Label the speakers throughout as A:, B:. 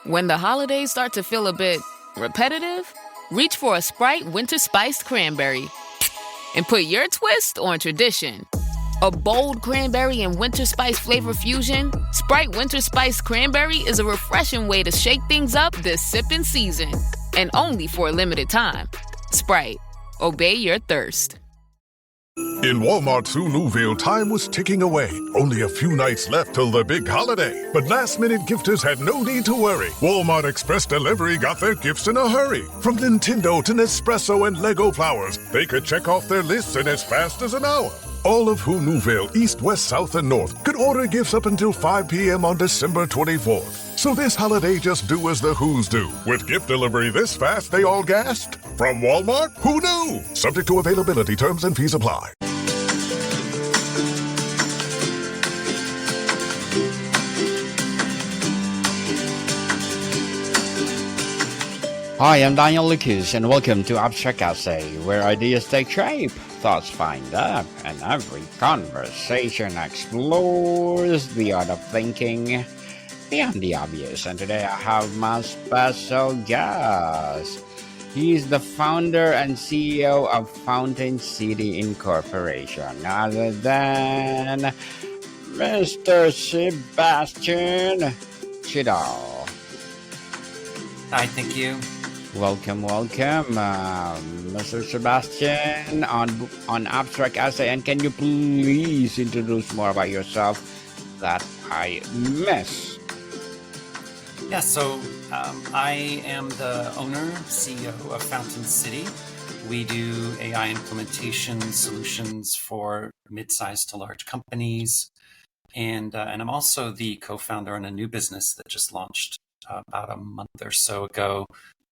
A: When the holidays start to feel a bit repetitive, reach for a Sprite Winter Spiced Cranberry and put your twist on tradition. A bold cranberry and winter spice flavor fusion, Sprite Winter Spiced Cranberry is a refreshing way to shake things up this sipping season. And only for a limited time. Sprite. Obey your thirst.
B: In Walmart Sue Louisville, time was ticking away. Only a few nights left till the big holiday. But last-minute gifters had no need to worry. Walmart Express Delivery got their gifts in a hurry. From Nintendo to Nespresso and Lego flowers, they could check off their lists in as fast as an hour. All of Who Newville, East, West, South, and North could order gifts up until 5 p.m. on December 24th. So this holiday, just do as the Who's do. With gift delivery this fast, they all gasped. From Walmart, who knew? Subject to availability, terms and fees apply.
C: Hi, I'm Daniel Lucas, and welcome to Abstract Essay, where ideas take shape, thoughts find depth, and every conversation explores the art of thinking beyond the obvious. And today I have my special guest. He's the founder and CEO of Fountain City Incorporation, none other than Mr. Sebastian Chedal.
D: Hi, thank you.
C: Welcome, Mr. Sebastian on Abstract Essay. And can you please introduce more about yourself that I miss?
D: Yeah, so I am the owner, CEO of Fountain City. We do AI implementation solutions for mid-sized to large companies. And I'm also the co-founder in a new business that just launched about a month or so ago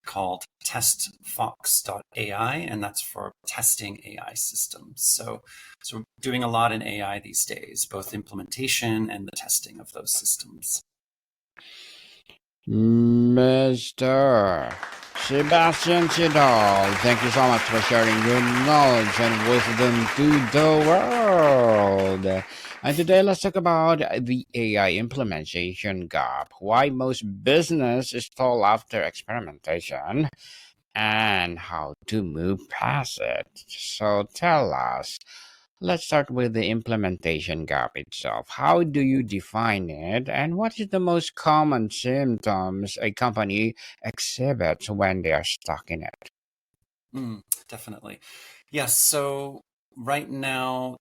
D: called testfox.ai, and that's for testing AI systems. So we're doing a lot in AI these days, both implementation and the testing of those systems.
C: Mr. Sebastian Chedal, thank you so much for sharing your knowledge and wisdom to the world. And today, let's talk about the AI implementation gap, why most business stall after experimentation, and how to move past it. So tell us, let's start with the implementation gap itself. How do you define it, and what is the most common symptoms a company exhibits when they are stuck in it?
D: Definitely. Yes, so right now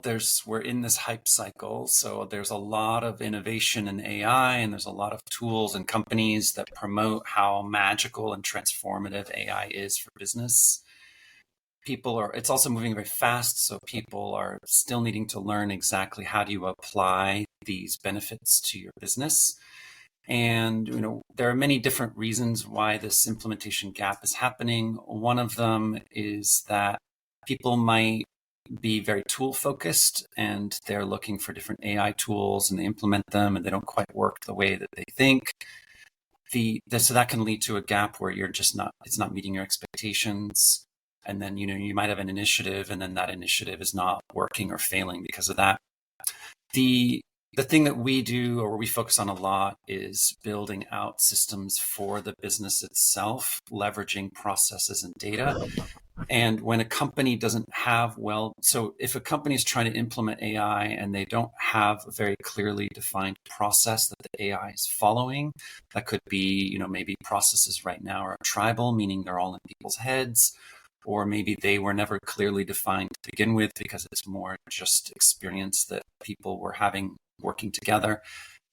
D: we're in this hype cycle. So there's a lot of innovation in AI, and there's a lot of tools and companies that promote how magical and transformative AI is for business. It's also moving very fast, so people are still needing to learn exactly how do you apply these benefits to your business. And there are many different reasons why this implementation gap is happening. One of them is that people might be very tool focused, and they're looking for different AI tools, and they implement them and they don't quite work the way that they think. So that can lead to a gap where it's not meeting your expectations. And then, you might have an initiative, and then that initiative is not working or failing because of that. The thing that we do, or we focus on a lot, is building out systems for the business itself, leveraging processes and data. And when a company doesn't have so if a company is trying to implement AI and they don't have a very clearly defined process that the AI is following, that could be, maybe processes right now are tribal, meaning they're all in people's heads. Or maybe they were never clearly defined to begin with because it's more just experience that people were having working together.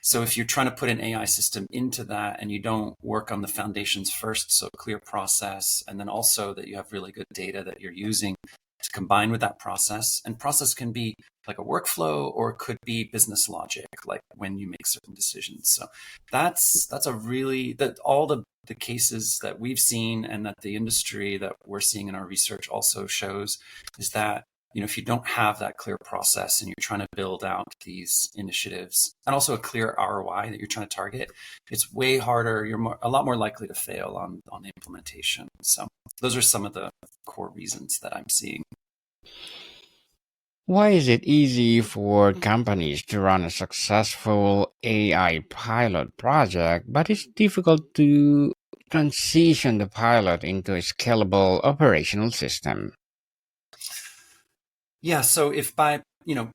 D: So if you're trying to put an AI system into that and you don't work on the foundations first, so clear process, and then also that you have really good data that you're using to combine with that process. And process can be like a workflow, or it could be business logic, like when you make certain decisions. So that's all the cases that we've seen, and that the industry that we're seeing in our research also shows, is that if you don't have that clear process and you're trying to build out these initiatives, and also a clear ROI that you're trying to target, it's way harder. You're a lot more likely to fail on the implementation. So those are some of the core reasons that I'm seeing.
C: Why is it easy for companies to run a successful AI pilot project, but it's difficult to transition the pilot into a scalable operational system?
D: Yeah, so if by,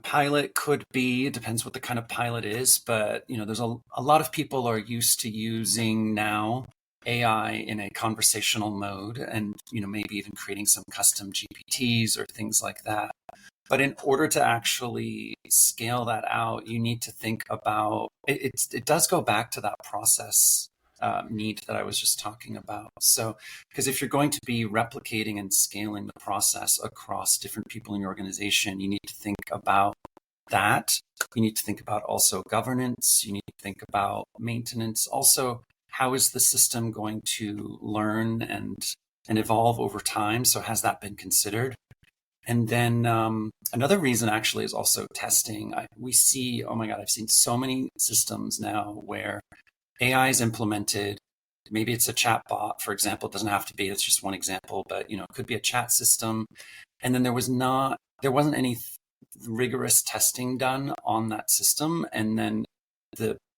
D: pilot could be, it depends what the kind of pilot is, but, there's a lot of people are used to using now AI in a conversational mode and, maybe even creating some custom GPTs or things like that. But in order to actually scale that out, you need to think about it does go back to that process need that I was just talking about. So, because if you're going to be replicating and scaling the process across different people in your organization, you need to think about that. You need to think about also governance. You need to think about maintenance. Also, how is the system going to learn and evolve over time? So, has that been considered? And then another reason actually is also testing. We see, oh my God, I've seen so many systems now where AI is implemented. Maybe it's a chat bot, for example. It doesn't have to be, it's just one example, but it could be a chat system. And then there wasn't any rigorous testing done on that system. And then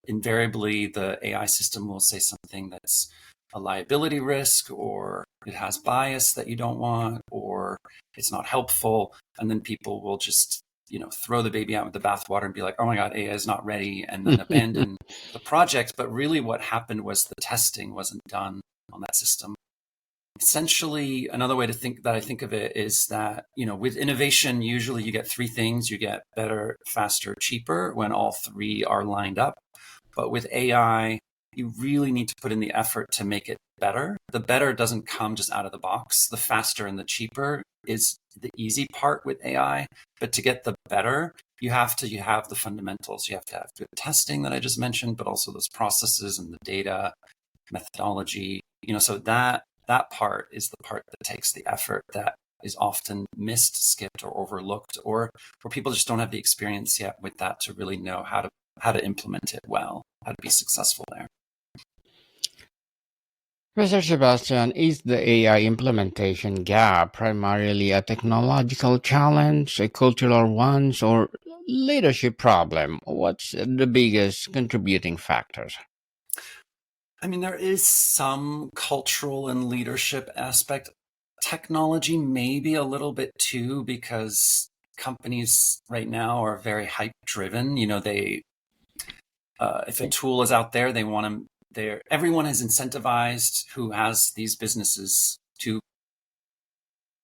D: invariably the AI system will say something that's a liability risk, or it has bias that you don't want, or it's not helpful. And then people will just, throw the baby out with the bathwater and be like, oh my God, AI is not ready, and then abandon the project. But really what happened was the testing wasn't done on that system. Essentially, another way to think that I think of it is that, with innovation, usually you get three things. You get better, faster, cheaper when all three are lined up. But with AI, you really need to put in the effort to make it better. The better doesn't come just out of the box. The faster and the cheaper is the easy part with AI. But to get the better, you have the fundamentals. You have to have good testing that I just mentioned, but also those processes and the data, methodology, so that part is the part that takes the effort, that is often missed, skipped, or overlooked, or where people just don't have the experience yet with that to really know how to implement it well, how to be successful there.
C: Mr. Sebastian, is the AI implementation gap primarily a technological challenge, a cultural one, or leadership problem? What's the biggest contributing factors?
D: I mean, there is some cultural and leadership aspect. Technology maybe a little bit too, because companies right now are very hype driven. They if a tool is out there, they want to. Everyone is incentivized who has these businesses to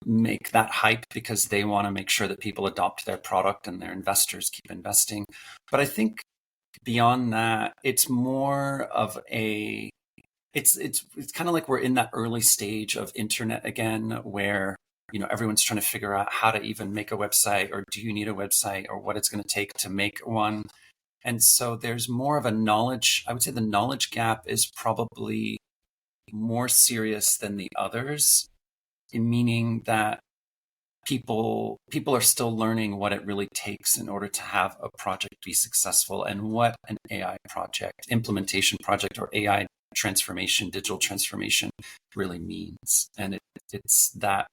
D: make that hype because they want to make sure that people adopt their product and their investors keep investing. But I think beyond that, it's more of a it's kind of like we're in that early stage of internet again, where everyone's trying to figure out how to even make a website, or do you need a website, or what it's going to take to make one. And so there's more of a knowledge. I would say the knowledge gap is probably more serious than the others, meaning that people are still learning what it really takes in order to have a project be successful, and what an AI project, implementation project, or AI transformation, digital transformation really means. And it's that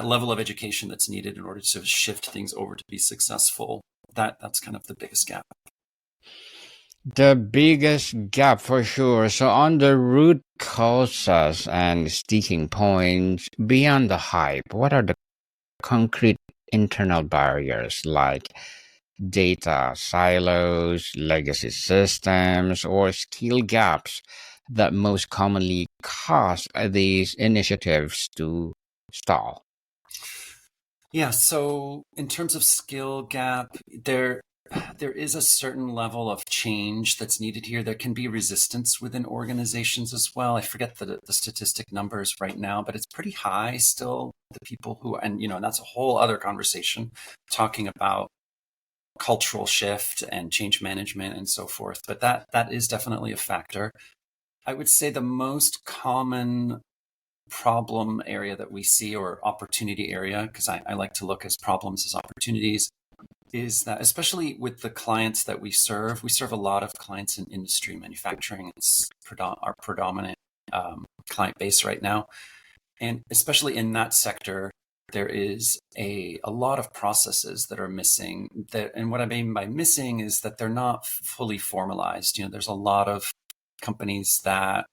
D: level of education that's needed in order to shift things over to be successful. That's kind of the biggest gap.
C: The biggest gap for sure. So, on the root causes and sticking points beyond the hype, what are the concrete internal barriers like data silos, legacy systems, or skill gaps that most commonly cause these initiatives to stall?
D: Yeah, so in terms of skill gap, there is a certain level of change that's needed here. There can be resistance within organizations as well. I forget the statistic numbers right now, but it's pretty high still. The people who, and that's a whole other conversation, talking about cultural shift and change management and so forth. But that is definitely a factor. I would say the most common problem area that we see, or opportunity area, because I like to look as problems as opportunities, is that especially with the clients that we serve a lot of clients in industry, manufacturing. It's our predominant client base right now. And especially in that sector, there is a lot of processes that are missing. And what I mean by missing is that they're not fully formalized. There's a lot of companies that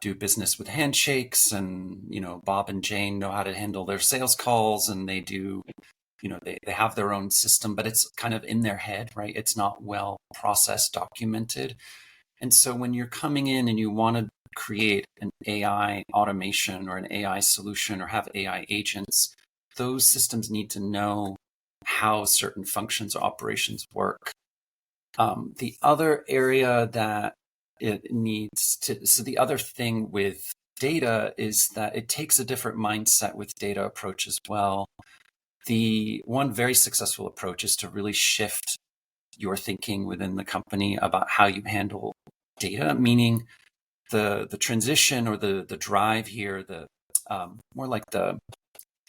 D: do business with handshakes, and Bob and Jane know how to handle their sales calls, and they do, they have their own system, but it's kind of in their head, right? It's not well processed, documented. And so when you're coming in and you want to create an AI automation or an AI solution or have AI agents, those systems need to know how certain functions or operations work. The other area that it needs to, so the other thing with data is that it takes a different mindset with data approach as well. The one very successful approach is to really shift your thinking within the company about how you handle data, meaning the transition or the drive here, the more like the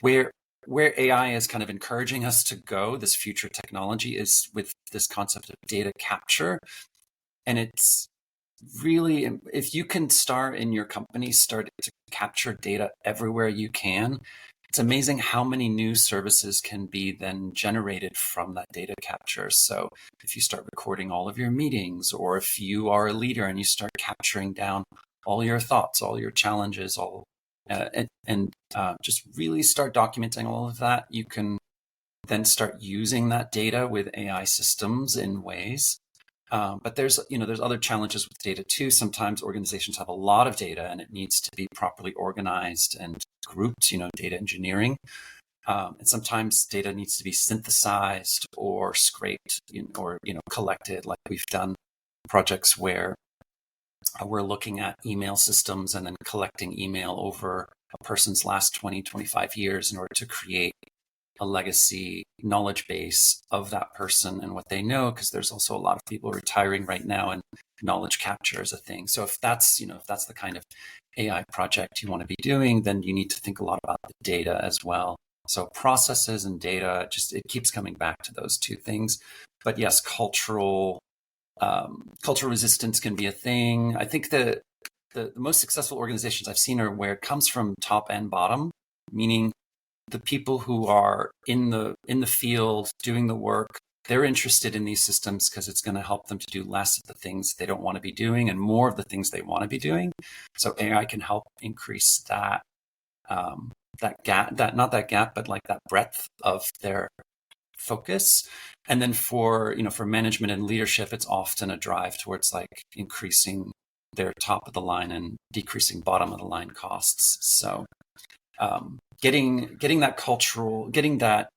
D: where AI is kind of encouraging us to go, this future technology, is with this concept of data capture. And it's really, if you can start in your company, start to capture data everywhere you can, it's amazing how many new services can be then generated from that data capture. So if you start recording all of your meetings, or if you are a leader and you start capturing down all your thoughts, all your challenges, just really start documenting all of that, you can then start using that data with AI systems in ways. But there's other challenges with data too. Sometimes organizations have a lot of data and it needs to be properly organized and grouped, data engineering. And sometimes data needs to be synthesized or scraped or collected. Like we've done projects where we're looking at email systems and then collecting email over a person's last 20, 25 years in order to create a legacy knowledge base of that person and what they know, because there's also a lot of people retiring right now, and knowledge capture is a thing. So if that's the kind of AI project you want to be doing, then you need to think a lot about the data as well. So processes and data, it keeps coming back to those two things. But yes, cultural resistance can be a thing. I think the most successful organizations I've seen are where it comes from top and bottom, meaning the people who are in the field doing the work, they're interested in these systems because it's going to help them to do less of the things they don't want to be doing and more of the things they want to be doing. So AI can help increase that gap, but like that breadth of their focus. And then for management and leadership, it's often a drive towards like increasing their top of the line and decreasing bottom of the line costs. So getting the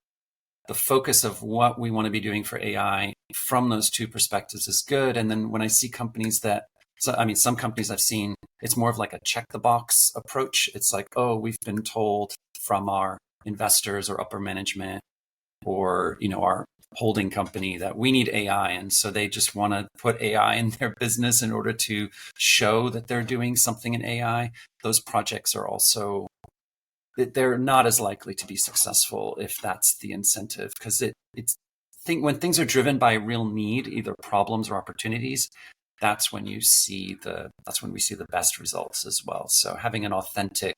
D: focus of what we want to be doing for AI from those two perspectives is good. And then when I see companies some companies I've seen, it's more of like a check the box approach. It's like, oh, we've been told from our investors or upper management or, our holding company that we need AI. And so they just want to put AI in their business in order to show that they're doing something in AI. Those projects are also, they're not as likely to be successful if that's the incentive, because when things are driven by real need, either problems or opportunities, that's when we see the best results as well. So having an authentic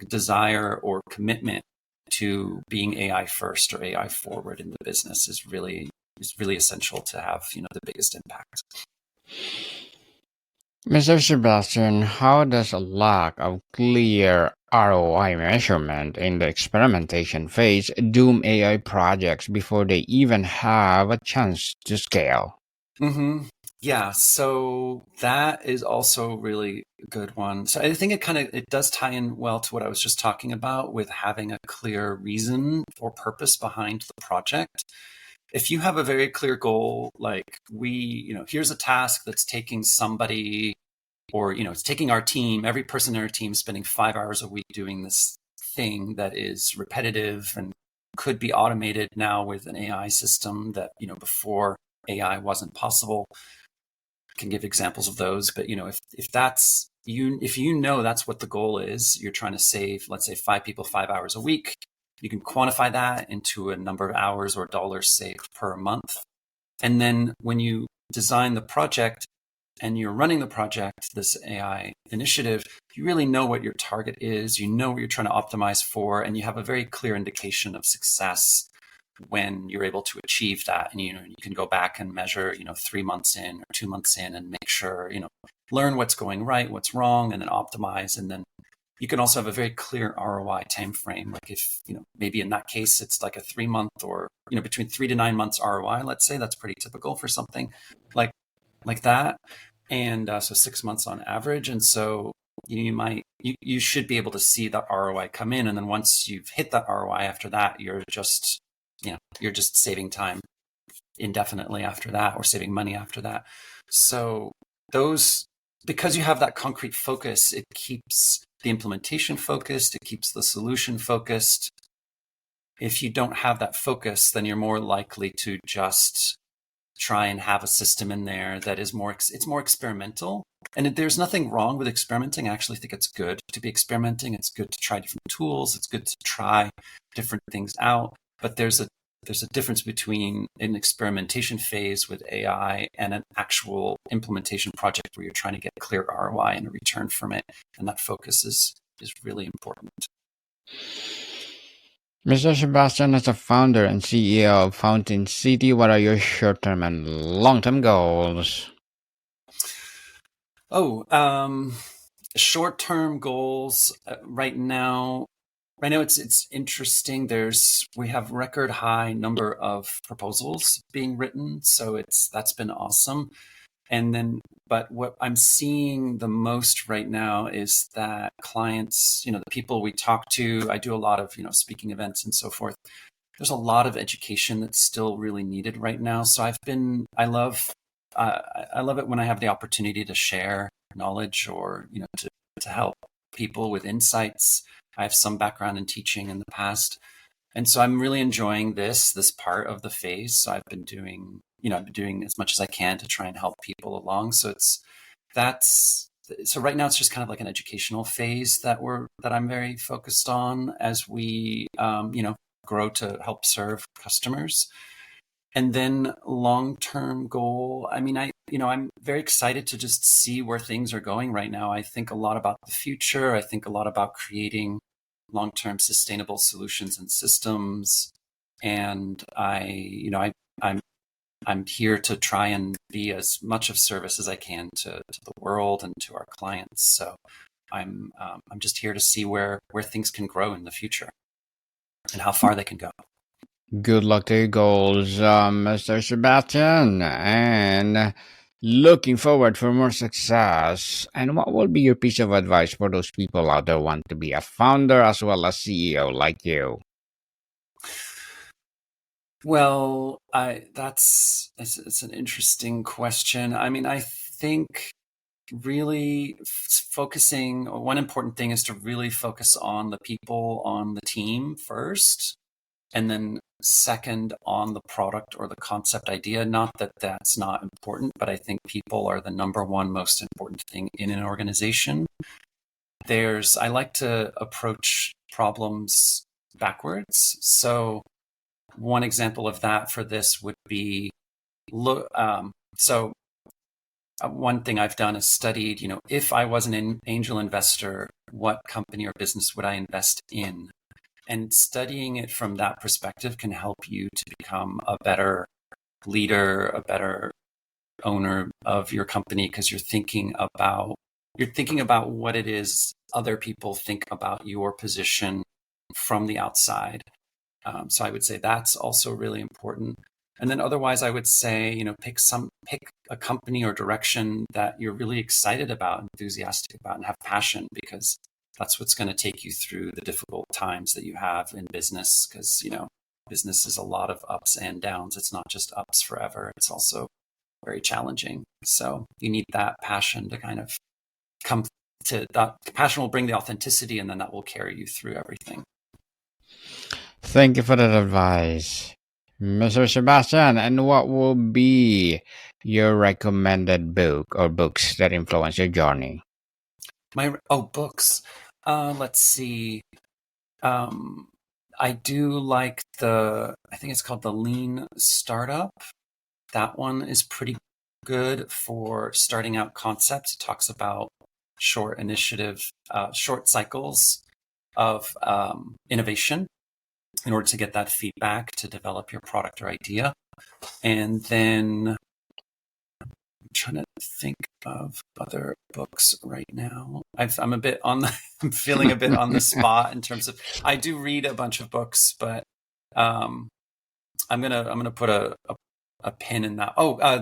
D: desire or commitment to being AI first or AI forward in the business is really essential to have the biggest impact.
C: Mr. Sebastian, how does a lack of clear ROI measurement in the experimentation phase doom AI projects before they even have a chance to scale?
D: Mm-hmm. Yeah, so that is also really a good one. So I think it does tie in well to what I was just talking about with having a clear reason or purpose behind the project. If you have a very clear goal, like here's a task that's taking somebody, or, it's taking our team, every person in our team spending 5 hours a week doing this thing that is repetitive and could be automated now with an AI system that, before AI wasn't possible. I can give examples of those, but if that's if that's what the goal is, you're trying to save, let's say 5 people 5 hours a week, you can quantify that into a number of hours or dollars saved per month. And then when you design the project, and you're running the project, this AI initiative, you really know what your target is, you know what you're trying to optimize for, and you have a very clear indication of success when you're able to achieve that. And, you can go back and measure, 3 months in or 2 months in and make sure, learn what's going right, what's wrong, and then optimize. And then you can also have a very clear ROI timeframe. Like if, maybe in that case, it's like a 3-month or, between 3 to 9 months ROI, let's say. That's pretty typical for something like that. And so 6 months on average. And so you should be able to see that ROI come in. And then once you've hit that ROI after that, you're just saving time indefinitely after that, or saving money after that. So because you have that concrete focus, it keeps the implementation focused, it keeps the solution focused. If you don't have that focus, then you're more likely to just try and have a system in there that is more experimental. And there's nothing wrong with experimenting. I actually think it's good to be experimenting. It's good to try different tools. It's good to try different things out. But there's a difference between an experimentation phase with AI and an actual implementation project where you're trying to get clear ROI and a return from it. And that focus is really important.
C: Mr. Sebastian, as a founder and CEO of Fountain City, what are your short-term and long-term goals?
D: Short-term goals right now. It's interesting. We have record high number of proposals being written, so that's been awesome. But what I'm seeing the most right now is that clients, the people we talk to, I do a lot of, speaking events and so forth. There's a lot of education that's still really needed right now. So I love it when I have the opportunity to share knowledge or, to help people with insights. I have some background in teaching in the past. And so I'm really enjoying this part of the phase. So I've been doing as much as I can to try and help people along. So so right now it's just kind of like an educational phase that I'm very focused on as we, grow to help serve customers. And then long-term goal, I'm very excited to just see where things are going right now. I think a lot about the future. I think a lot about creating long-term sustainable solutions and systems. And I'm here to try and be as much of service as I can to the world and to our clients. So I'm just here to see where things can grow in the future and how far they can go.
C: Good luck to your goals, Mr. Sebastian, and looking forward for more success. And what will be your piece of advice for those people out there who want to be a founder as well as CEO like you?
D: Well, it's an interesting question. I think really focusing, one important thing is to really focus on the people on the team first, and then second on the product or the concept idea. Not that that's not important, but I think people are the number one most important thing in an organization. I like to approach problems backwards. So one example of that for this would be, one thing I've done is studied, if I was an angel investor, what company or business would I invest in? And studying it from that perspective can help you to become a better leader, a better owner of your company, because you're thinking about what it is other people think about your position from the outside. So I would say that's also really important. And then otherwise, I would say, pick a company or direction that you're really excited about, enthusiastic about, and have passion, because that's what's going to take you through the difficult times that you have in business. Because, business is a lot of ups and downs. It's not just ups forever. It's also very challenging. So you need that passion to kind of come to that. Passion will bring the authenticity, and then that will carry you through everything.
C: Thank you for that advice, Mr. Sebastian. And what will be your recommended book or books that influence your journey?
D: Books. Let's see. I do like I think it's called The Lean Startup. That one is pretty good for starting out concepts. It talks about short cycles of innovation in order to get that feedback to develop your product or idea. And then I'm trying to think of other books right now. I'm a bit on the, I'm feeling a bit on the spot in terms of, I do read a bunch of books, but I'm gonna put a pin in that.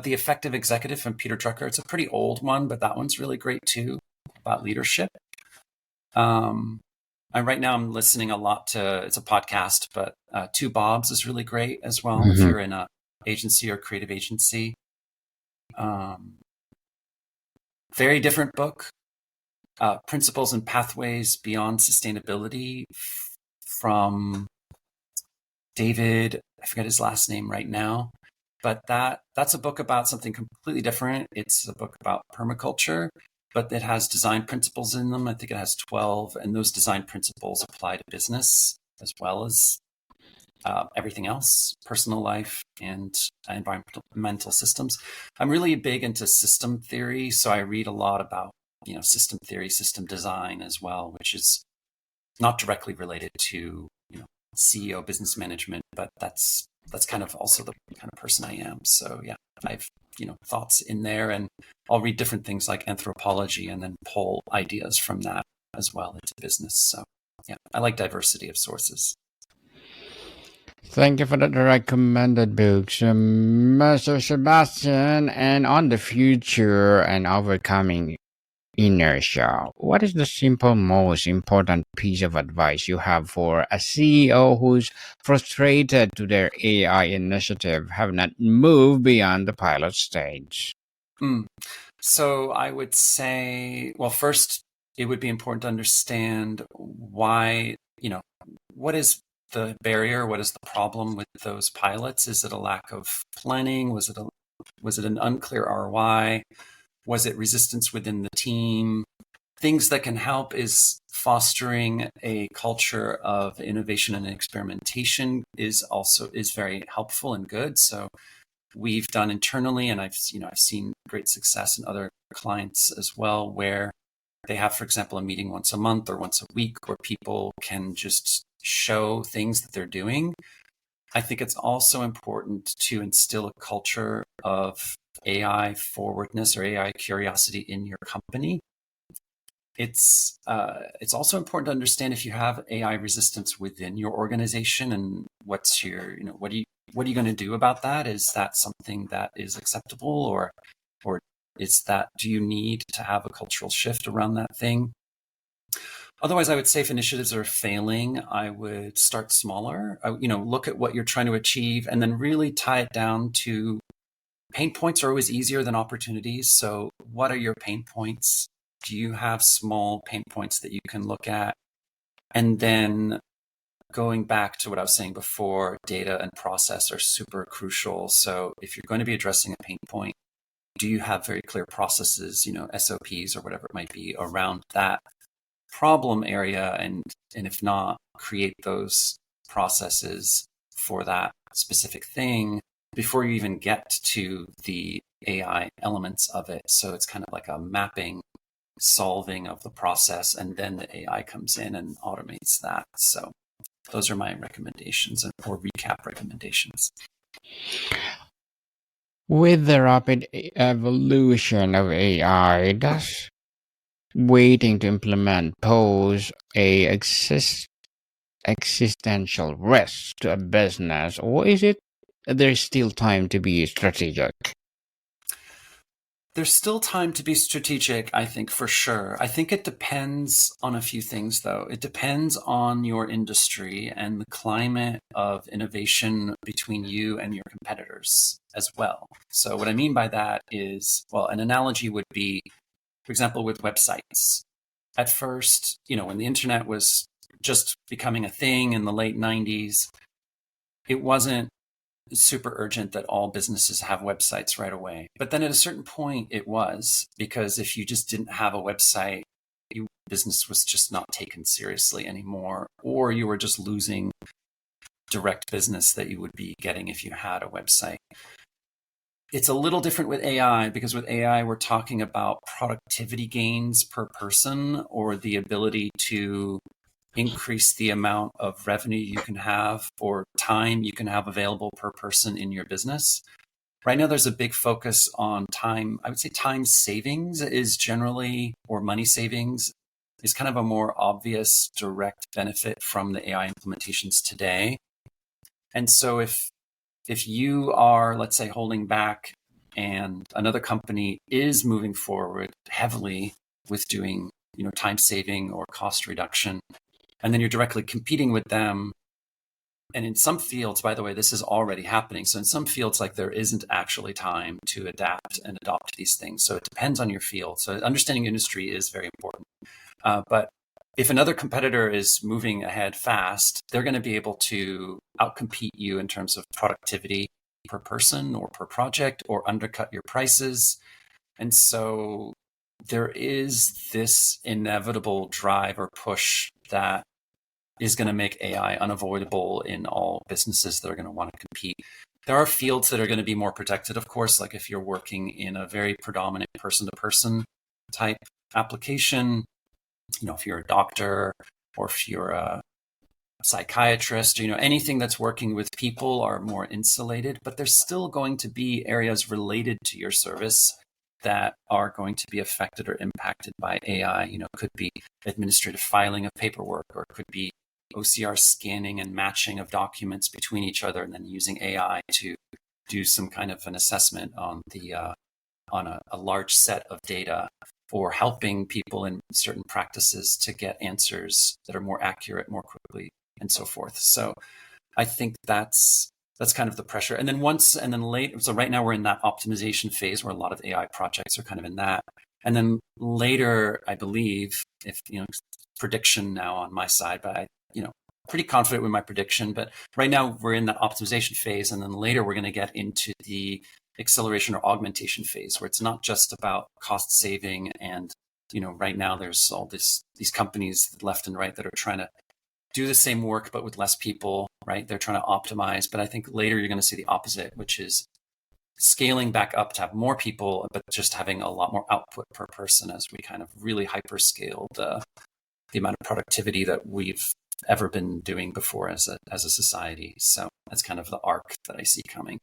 D: The Effective Executive from Peter Drucker. It's a pretty old one, but that one's really great too, about leadership. Right now I'm listening a lot to, it's a podcast, but Two Bobs is really great as well. If you're in a agency or creative agency. Very different book, Principles and Pathways Beyond Sustainability from David, I forget his last name right now, but that's a book about something completely different. It's a book about permaculture, but it has design principles in them. I think it has 12, and those design principles apply to business as well as everything else, personal life and environmental systems. I'm really big into system theory, so I read a lot about, system theory, system design as well, which is not directly related to, CEO business management, but that's kind of also the kind of person I am. So yeah, I've thoughts in there, and I'll read different things like anthropology and then pull ideas from that as well into business. So yeah, I like diversity of sources.
C: Thank you for the recommended books, Mr. Sebastian. And on the future and overcoming inertia, what is the simple, most important piece of advice you have for a CEO who's frustrated to their AI initiative have not moved beyond the pilot stage?
D: So I would say, well, first, it would be important to understand why, what is the barrier? What is the problem with those pilots? Is it a lack of planning? Was it an unclear ROI? Was it resistance within the team? Things that can help is fostering a culture of innovation and experimentation is very helpful and good. So we've done internally, and I've seen great success in other clients as well, where they have, for example, a meeting once a month or once a week where people can just show things that they're doing. I think it's also important to instill a culture of AI forwardness or AI curiosity in your company. It's also important to understand if you have AI resistance within your organization, and what's your, what are you going to do about that? Is that something that is acceptable, or do you need to have a cultural shift around that thing? Otherwise, I would say if initiatives are failing, I would start smaller. Look at what you're trying to achieve and then really tie it down to pain points are always easier than opportunities. So what are your pain points? Do you have small pain points that you can look at? And then going back to what I was saying before, data and process are super crucial. So if you're going to be addressing a pain point, do you have very clear processes, SOPs or whatever it might be around that problem area? And if not, create those processes for that specific thing before you even get to the AI elements of it. So it's kind of like a mapping, solving of the process, and then the AI comes in and automates that. So those are my recommendations or recap recommendations.
C: With the rapid evolution of AI, does waiting to implement pose a existential risk to a business, or is it there's still time to be strategic?
D: There's still time to be strategic, I think, for sure. I think it depends on a few things, though. It depends on your industry and the climate of innovation between you and your competitors as well. So what I mean by that is, well, an analogy would be, for example, with websites. At first, when the internet was just becoming a thing in the late 90s, it wasn't super urgent that all businesses have websites right away. But then at a certain point it was, because if you just didn't have a website, your business was just not taken seriously anymore, or you were just losing direct business that you would be getting if you had a website. It's a little different with AI, because with AI, we're talking about productivity gains per person, or the ability to increase the amount of revenue you can have or time you can have available per person in your business. Right now, there's a big focus on time. I would say time savings is generally, or money savings is kind of a more obvious direct benefit from the AI implementations today. And so if you are, let's say, holding back, and another company is moving forward heavily with doing, time saving or cost reduction, and then you're directly competing with them. And in some fields, by the way, this is already happening. So in some fields, like, there isn't actually time to adapt and adopt these things. So it depends on your field. So understanding industry is very important. But if another competitor is moving ahead fast, they're going to be able to outcompete you in terms of productivity per person or per project, or undercut your prices. And so there is this inevitable drive or push that is going to make AI unavoidable in all businesses that are going to want to compete. There are fields that are going to be more protected, of course, like if you're working in a very predominant person-to-person type application, if you're a doctor, or if you're a psychiatrist, anything that's working with people are more insulated, but there's still going to be areas related to your service that are going to be affected or impacted by AI. Could be administrative filing of paperwork, or it could be OCR scanning and matching of documents between each other, and then using AI to do some kind of an assessment on a large set of data, or helping people in certain practices to get answers that are more accurate more quickly, and so forth. So I think that's kind of the pressure. And then later, so right now we're in that optimization phase where a lot of AI projects are kind of in that. And then later, I believe, if prediction now on my side, but I pretty confident with my prediction. But right now we're in that optimization phase, and then later we're going to get into the acceleration or augmentation phase, where it's not just about cost saving. And right now there's all these companies left and right that are trying to do the same work but with less people, right? They're trying to optimize. But I think later you're going to see the opposite, which is scaling back up to have more people, but just having a lot more output per person, as we kind of really hyperscale the amount of productivity that we've ever been doing before as a society. So that's kind of the arc that I see coming.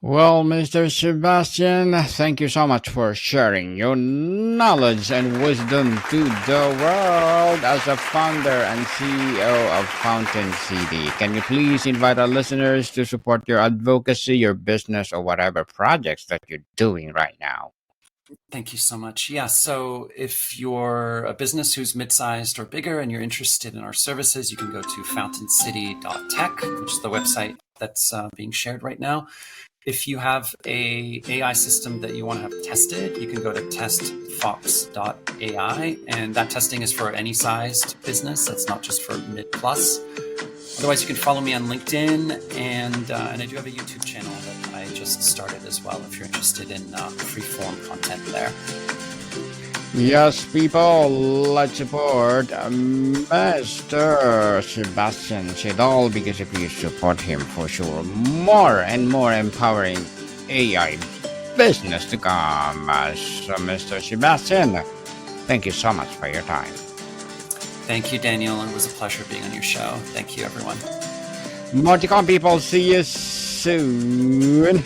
C: Well, Mr. Sebastian, thank you so much for sharing your knowledge and wisdom to the world as a founder and CEO of Fountain CD. Can you please invite our listeners to support your advocacy, your business, or whatever projects that you're doing right now?
D: Thank you so much. Yeah, so if you're a business who's mid-sized or bigger and you're interested in our services, you can go to fountaincity.tech, which is the website that's being shared right now. If you have a AI system that you want to have tested, you can go to testfox.ai, and that testing is for any sized business. That's not just for mid-plus. Otherwise, you can follow me on LinkedIn, and I do have a YouTube channel that I just started as well, if you're interested in free-form content there.
C: Yes, people, let's support Mr. Sebastian Chedal, because if you support him, for sure, more and more empowering AI business to come. So, Mr. Sebastian, thank you so much for your time.
D: Thank you, Daniel. It was a pleasure being on your show. Thank you, everyone.
C: More to come, people. See you soon.